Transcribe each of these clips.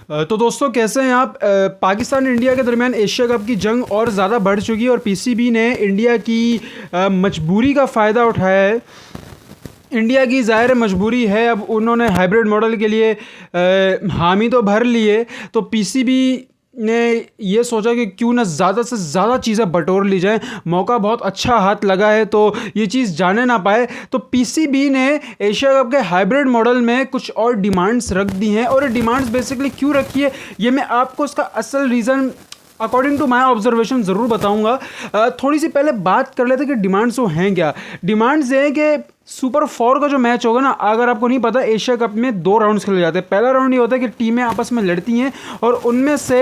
तो दोस्तों कैसे हैं आप। पाकिस्तान इंडिया के दरमियान एशिया कप की जंग और ज़्यादा बढ़ चुकी है और पीसीबी ने इंडिया की मजबूरी का फ़ायदा उठाया है। इंडिया की ज़ाहिर मजबूरी है, अब उन्होंने हाइब्रिड मॉडल के लिए हामी तो भर लिए, तो पीसीबी ने ये सोचा कि क्यों ना ज़्यादा से ज़्यादा चीज़ें बटोर ली जाएं। मौका बहुत अच्छा हाथ लगा है तो ये चीज़ जाने ना पाए, तो पीसीबी ने एशिया कप के हाइब्रिड मॉडल में कुछ और डिमांड्स रख दी हैं। और ये डिमांड्स बेसिकली क्यों रखी है, ये मैं आपको उसका असल reason according to my observation ज़रूर बताऊंगा। थोड़ी सी पहले बात कर लेते कि डिमांड्स वो हैं क्या। डिमांड्स ये हैं कि सुपर 4 का जो मैच होगा ना, अगर आपको नहीं पता, एशिया कप में 2 राउंड्स खेले जाते हैं। पहला राउंड ये होता है कि टीमें आपस में लड़ती हैं और उनमें से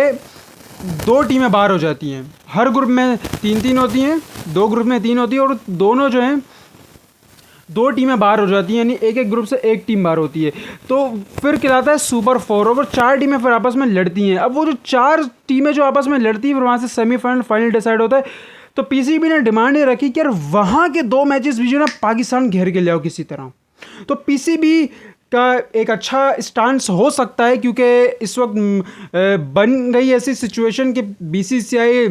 2 टीमें बाहर हो जाती हैं। हर ग्रुप में 3-3 होती हैं, 2 ग्रुप में 3 होती है और दोनों जो हैं 2 टीमें बाहर हो जाती हैं, यानी एक ग्रुप से 1 टीम बाहर होती है। तो फिर कहलाता है सुपर 4 और 4 टीमें फिर आपस में लड़ती हैं। अब वो जो 4 टीमें जो आपस में लड़ती हैं, फिर वहाँ से सेमीफाइनल फाइनल डिसाइड होता है। तो पीसीबी ने डिमांड ये रखी कि यार वहाँ के 2 मैचेस भी जो ना पाकिस्तान घेर के ले आओ किसी तरह। तो पीसीबी का एक अच्छा स्टांस हो सकता है, क्योंकि इस वक्त बन गई ऐसी सिचुएशन कि बीसीसीआई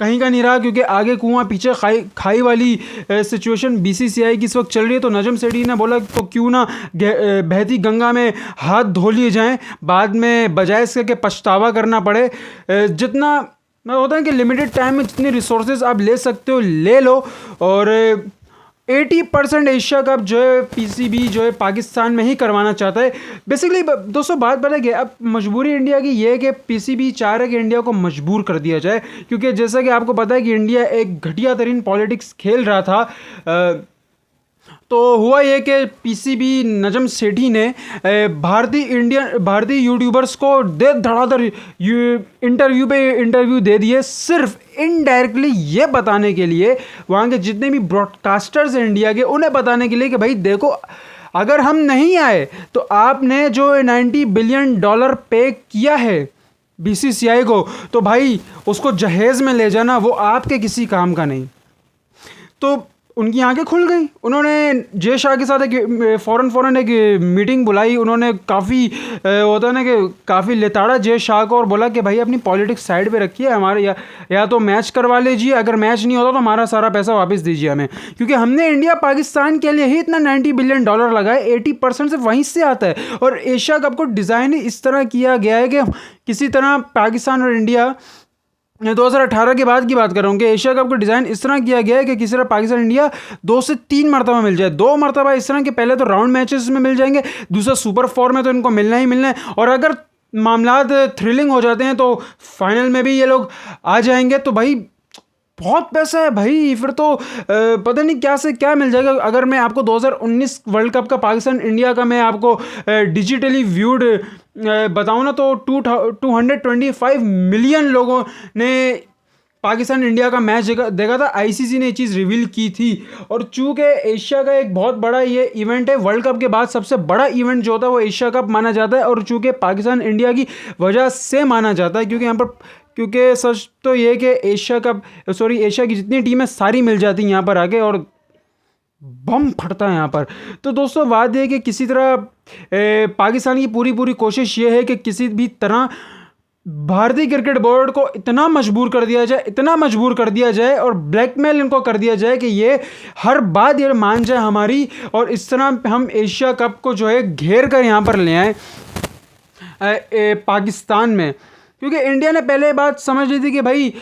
कहीं का नहीं रहा, क्योंकि आगे कुआं पीछे खाई वाली सिचुएशन बीसीसीआई की इस वक्त चल रही है। तो नजम सेठी ने बोला तो क्यों ना बहती गंगा में हाथ धो लिए जाएं, बाद में बजाय इसके कि पछतावा करना पड़े। जितना मैं होता है कि लिमिटेड टाइम में जितनी रिसोर्सेज आप ले सकते हो ले लो। और 80% एशिया कप जो है पीसीबी जो है पाकिस्तान में ही करवाना चाहता है। बेसिकली दोस्तों बात पता है कि अब मजबूरी इंडिया की ये है कि पीसीबी चाह रहा है कि इंडिया को मजबूर कर दिया जाए, क्योंकि जैसा कि आपको पता है कि इंडिया एक घटिया तरीन पॉलिटिक्स खेल रहा था। तो हुआ ये कि पीसीबी नजम सेठी ने भारतीय यूट्यूबर्स को धड़ाधड़ इंटरव्यू दे दिए, सिर्फ इनडायरेक्टली ये बताने के लिए, वहाँ के जितने भी ब्रॉडकास्टर्स हैं इंडिया के, उन्हें बताने के लिए कि भाई देखो, अगर हम नहीं आए तो आपने जो $90 बिलियन पे किया है बीसीसीआई को, तो भाई उसको जहेज़ में ले जाना, वो आपके किसी काम का नहीं। तो उनकी आंखें खुल गई। उन्होंने जय शाह के साथ एक फ़ौरन एक मीटिंग बुलाई। उन्होंने काफ़ी होता है ना कि काफ़ी लेताड़ा जय शाह को और बोला कि भाई अपनी पॉलिटिक्स साइड पे रखिए, हमारे या तो मैच करवा लीजिए, अगर मैच नहीं होता तो हमारा सारा पैसा वापस दीजिए हमें, क्योंकि हमने इंडिया पाकिस्तान के लिए ही इतना $90 बिलियन लगाए, 80% से वहीं से आता है। और एशिया कप को डिज़ाइन इस तरह किया गया है कि किसी तरह पाकिस्तान और इंडिया 2018 के बाद की बात कर रहा हूँ कि एशिया कप का डिज़ाइन इस तरह किया गया है कि किसी तरह पाकिस्तान इंडिया 2 से 3 मरतबा मिल जाए। 2 मरतबा इस तरह के पहले तो राउंड मैचेस में मिल जाएंगे, दूसरा सुपर 4 में तो इनको मिलना ही मिलना है, और अगर मामलात थ्रिलिंग हो जाते हैं तो फाइनल में भी ये लोग आ जाएंगे। तो भाई बहुत पैसा है भाई, फिर तो पता नहीं क्या से क्या मिल जाएगा। अगर मैं आपको 2019 वर्ल्ड कप का पाकिस्तान इंडिया का मैं आपको डिजिटली व्यूड बताऊं ना, तो 225 मिलियन लोगों ने पाकिस्तान इंडिया का मैच देखा था। आईसीसी ने ये चीज़ रिवील की थी। और चूँकि एशिया का एक बहुत बड़ा ये इवेंट है, वर्ल्ड कप के बाद सबसे बड़ा इवेंट जो होता है वो एशिया कप माना जाता है, और चूँकि पाकिस्तान इंडिया की वजह से माना जाता है, क्योंकि यहाँ पर क्योंकि सच तो ये कि एशिया की जितनी टीमें सारी मिल जाती हैं यहाँ पर आके, और बम फटता है यहाँ पर। तो दोस्तों बात ये कि किसी तरह पाकिस्तान की पूरी कोशिश ये है कि किसी भी तरह भारतीय क्रिकेट बोर्ड को इतना मजबूर कर दिया जाए और ब्लैकमेल इनको कर दिया जाए कि ये हर बात ये मान जाए हमारी, और इस तरह हम एशिया कप को जो है घेर कर यहाँ पर ले आए पाकिस्तान में। क्योंकि इंडिया ने पहले बात समझ ली थी कि भाई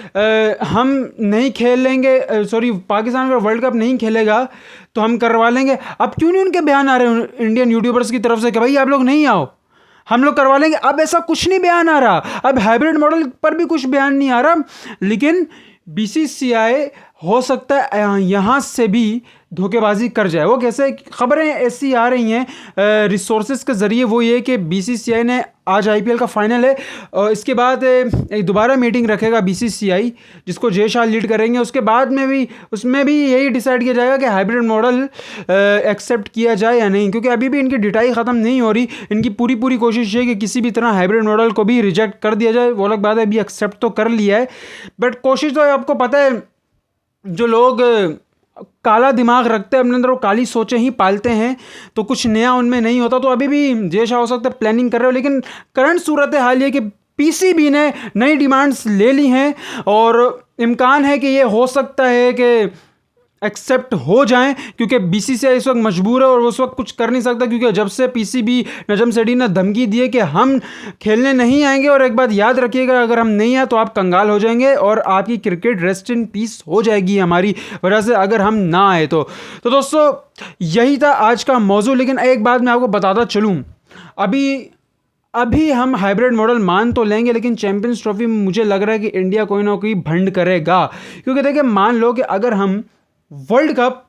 हम नहीं खेलेंगे, पाकिस्तान अगर वर्ल्ड कप नहीं खेलेगा तो हम करवा लेंगे। अब क्यों नहीं उनके बयान आ रहे हैं इंडियन यूट्यूबर्स की तरफ से कि भाई आप लोग नहीं आओ, हम लोग करवा लेंगे। अब ऐसा कुछ नहीं बयान आ रहा, अब हाइब्रिड मॉडल पर भी कुछ बयान नहीं आ रहा। लेकिन बीसीसीआई हो सकता है यहाँ से भी धोखेबाजी कर जाए। वो कैसे, खबरें ऐसी आ रही हैं रिसोर्सेज के ज़रिए, वो ये कि बीसीसीआई ने आज आईपीएल का फाइनल है और इसके बाद एक दोबारा मीटिंग रखेगा बीसीसीआई, जिसको जय शाह लीड करेंगे। उसके बाद में भी उसमें भी यही डिसाइड किया जाएगा कि हाइब्रिड मॉडल एक्सेप्ट किया जाए या नहीं, क्योंकि अभी भी इनकी डिटाई ख़त्म नहीं हो रही। इनकी पूरी कोशिश है कि किसी भी तरह हाइब्रिड मॉडल को भी रिजेक्ट कर दिया जाए। वो अलग बात है, अभी एक्सेप्ट तो कर लिया है, बट कोशिश तो आपको पता है जो लोग काला दिमाग रखते हैं अपने अंदर, वो काली सोचें ही पालते हैं, तो कुछ नया उनमें नहीं होता। तो अभी भी जय शाह हो सकता है प्लानिंग कर रहे हो, लेकिन करंट सूरत हाल ये कि पीसीबी ने नई डिमांड्स ले ली हैं और इम्कान है कि ये हो सकता है कि एक्सेप्ट हो जाएं, क्योंकि बीसीसीआई इस वक्त मजबूर है और उस वक्त कुछ कर नहीं सकता, क्योंकि जब से पीसीबी नजम सेठी ने धमकी दी है कि हम खेलने नहीं आएंगे, और एक बात याद रखिएगा, अगर हम नहीं आए तो आप कंगाल हो जाएंगे और आपकी क्रिकेट रेस्ट इन पीस हो जाएगी हमारी वजह से, अगर हम ना आए तो दोस्तों यही था आज का मौजू। लेकिन एक बात मैं आपको बताता चलूँ, अभी हम हाइब्रिड मॉडल मान तो लेंगे, लेकिन चैंपियंस ट्रॉफी में मुझे लग रहा है कि इंडिया कोई ना कोई भंड करेगा। क्योंकि देखिए, मान लो कि अगर हम वर्ल्ड कप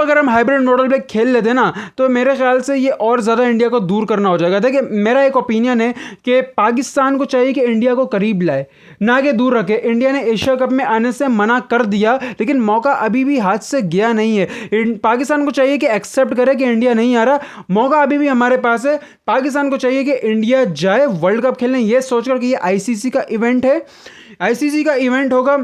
अगर हम हाइब्रिड मॉडल पे खेल लेते ना, तो मेरे ख्याल से ये और ज़्यादा इंडिया को दूर करना हो जाएगा। देखिए, मेरा एक ओपिनियन है कि पाकिस्तान को चाहिए कि इंडिया को करीब लाए, ना कि दूर रखे। इंडिया ने एशिया कप में आने से मना कर दिया, लेकिन मौका अभी भी हाथ से गया नहीं है। पाकिस्तान को चाहिए कि एक्सेप्ट करे कि इंडिया नहीं आ रहा, मौका अभी भी हमारे पास है। पाकिस्तान को चाहिए कि इंडिया जाए वर्ल्ड कप खेलने, ये सोचकर कि ये आईसीसी का इवेंट है, आईसीसी का इवेंट होगा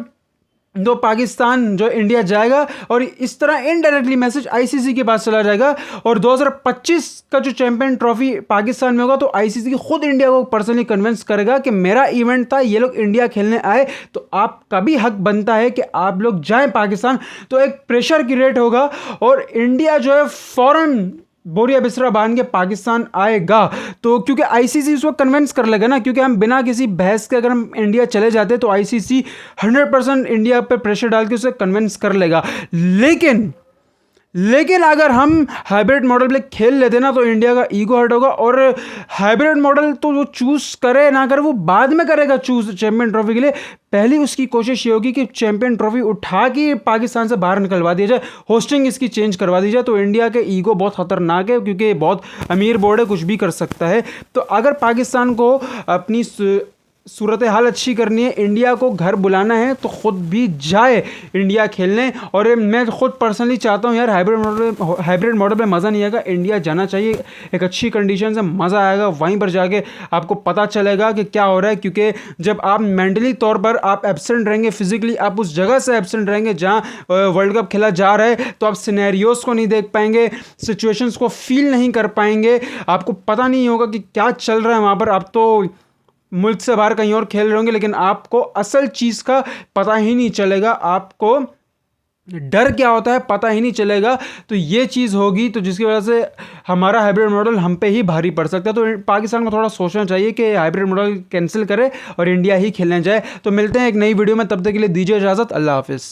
तो पाकिस्तान जो इंडिया जाएगा, और इस तरह इनडायरेक्टली मैसेज आईसीसी के पास चला जाएगा। और 2025 का जो चैंपियन ट्रॉफी पाकिस्तान में होगा, तो आईसीसी खुद इंडिया को पर्सनली कन्विंस करेगा कि मेरा इवेंट था, ये लोग इंडिया खेलने आए, तो आपका भी हक बनता है कि आप लोग जाएं पाकिस्तान। तो एक प्रेशर क्रिएट होगा और इंडिया जो है फौरन बोरिया बिस्तरा बांध के पाकिस्तान आएगा। तो क्योंकि आईसीसी उसको कन्विंस कर लेगा ना, क्योंकि हम बिना किसी बहस के अगर हम इंडिया चले जाते तो आईसीसी 100% इंडिया पे प्रेशर डाल के उसे कन्विंस कर लेगा। लेकिन अगर हम हाइब्रिड मॉडल पे खेल लेते ना, तो इंडिया का ईगो हर्ट होगा। और हाइब्रिड मॉडल तो वो चूज करे ना करे, वो बाद में करेगा चूज चैंपियन ट्रॉफी के लिए। पहली उसकी कोशिश ये होगी कि चैंपियन ट्रॉफी उठा के पाकिस्तान से बाहर निकलवा दिया जाए, होस्टिंग इसकी चेंज करवा दी जाए। तो इंडिया के ईगो बहुत खतरनाक है, क्योंकि बहुत अमीर बोर्ड है, कुछ भी कर सकता है। तो अगर पाकिस्तान को अपनी सूरत हाल अच्छी करनी है, इंडिया को घर बुलाना है, तो ख़ुद भी जाए इंडिया खेलने। और मैं खुद पर्सनली चाहता हूँ यार, हाइब्रिड मॉडल पे मज़ा नहीं आएगा, इंडिया जाना चाहिए। एक अच्छी कंडीशन से मज़ा आएगा, वहीं पर जाके आपको पता चलेगा कि क्या हो रहा है। क्योंकि जब आप मेंटली तौर पर आप एब्सेंट रहेंगे, फिजिकली आप उस जगह से एब्सेंट रहेंगे जहाँ वर्ल्ड कप खेला जा रहा है, तो आप सिनेरियोज़ को नहीं देख पाएंगे, सिचुएशंस को फील नहीं कर पाएंगे, आपको पता नहीं होगा कि क्या चल रहा है वहाँ पर। आप तो मुल्क से बाहर कहीं और खेल रहे होंगे, लेकिन आपको असल चीज़ का पता ही नहीं चलेगा, आपको डर क्या होता है पता ही नहीं चलेगा। तो ये चीज़ होगी, तो जिसकी वजह से हमारा हाइब्रिड मॉडल हम पे ही भारी पड़ सकता है। तो पाकिस्तान को थोड़ा सोचना चाहिए कि हाइब्रिड मॉडल कैंसिल करे और इंडिया ही खेलने जाए। तो मिलते हैं एक नई वीडियो में, तब तक के लिए दीजिए इजाज़त, अल्लाह हाफिज़।